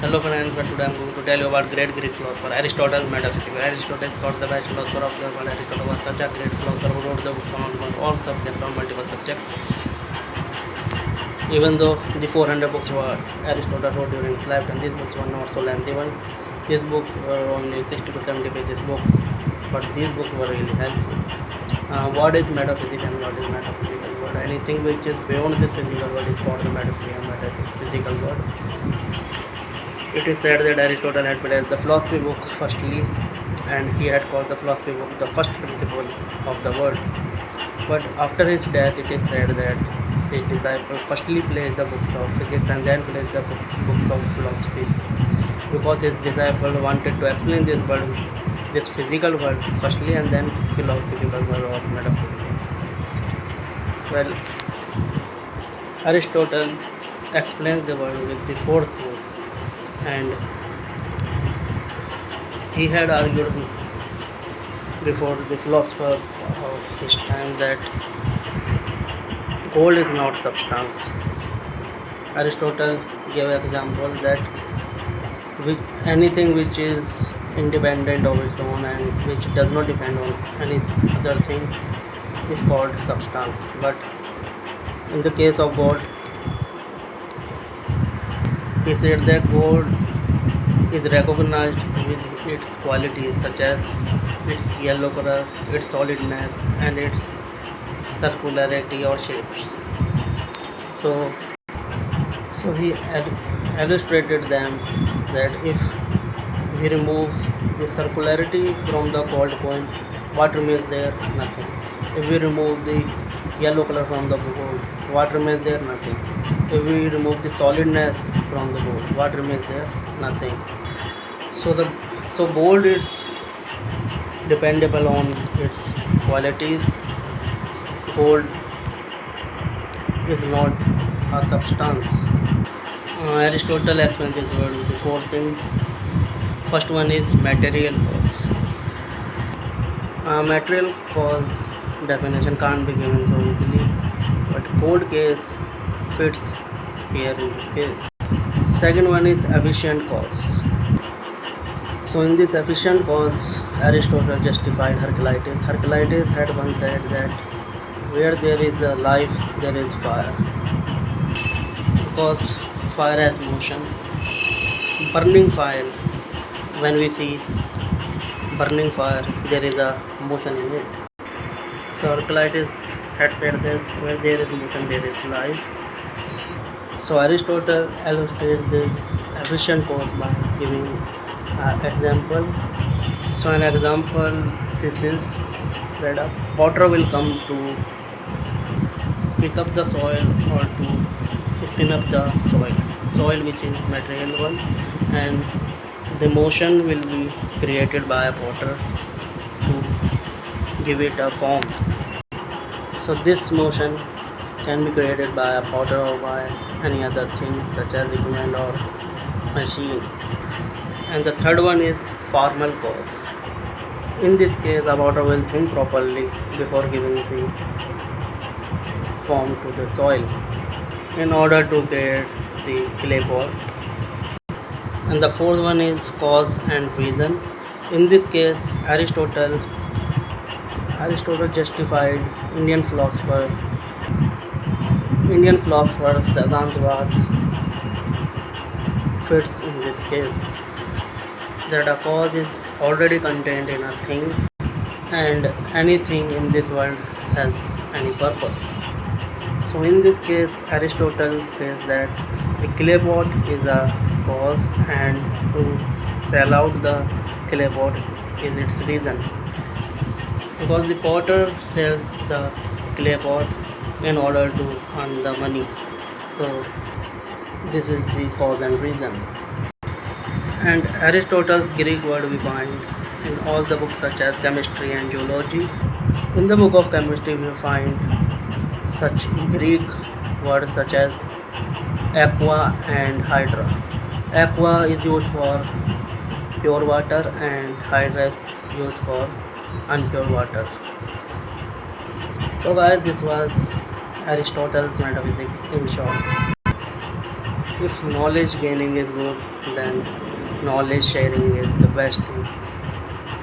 Hello friends, but today I am going to tell you about great Greek philosopher Aristotle metaphysics. Aristotle is called the best philosopher of the world. Aristotle was such a great philosopher who wrote the books on all subjects, on multiple subjects. Even though the 400 books were Aristotle wrote during his lifetime, these books were not so lengthy ones. These books were only 60 to 70 pages books, but these books were really helpful. What is metaphysics and what is metaphysical world? Anything which is beyond this physical world is called the metaphysical world. It is said that Aristotle had prepared the philosophy book firstly, and he had called the philosophy book the first principle of the world. But after his death, it is said that his disciple firstly placed the books of physics and then placed the books of philosophy, because his disciple wanted to explain this world, this physical world firstly, and then philosophical world or metaphysical. Well, Aristotle explains the world with the four things, and he had argued before the philosophers of his time that gold is not substance. Aristotle gave an example that anything which is independent of its own and which does not depend on any other thing is called substance. But in the case of gold, he said that gold is recognized with its qualities such as its yellow color, its solidness, and its circularity or shapes. So he illustrated them that if we remove the circularity from the gold coin, what remains there? Nothing. If we remove the yellow color from the gold, what remains there? Nothing. If we remove the solidness from the gold, what remains there? Nothing. So gold is dependable on its qualities. Gold is not a substance. Aristotle explains this word with the four things. First one is material cause. Material cause definition can't be given so easily, but gold case fits here in this case. Second one is efficient cause. So in this efficient cause, Aristotle justified Heraclitus. Heraclitus had once said that where there is a life, there is fire. Because fire has motion. Burning fire, when we see burning fire, there is a motion in it. So Heraclitus had said this, where there is motion, there is life. So Aristotle illustrates this efficient cause by giving an example. So an example, this is that a potter will come to pick up the soil or to spin up the soil which is material one, and the motion will be created by a potter to give it a form. So this motion can be created by a potter or by any other thing such as equipment or machine. And the third one is formal cause. In this case, the potter will think properly before giving the form to the soil in order to create the clay pot. And the fourth one is cause and reason. In this case, Aristotle justified Indian philosopher Siddhantavad fits in this case, that a cause is already contained in a thing, and anything in this world has any purpose. So in this case, Aristotle says that the clay pot is a cause, and to sell out the clay pot is its reason, because the potter sells the clay pot in order to earn the money. So this is the cause and reason. And Aristotle's Greek word we find in all the books such as chemistry and geology. In the book of chemistry we find such Greek words such as aqua and hydra. Aqua is used for pure water and hydra is used for unpure water. So guys, this was Aristotle's metaphysics in short. If knowledge gaining is good, then knowledge sharing is the best thing.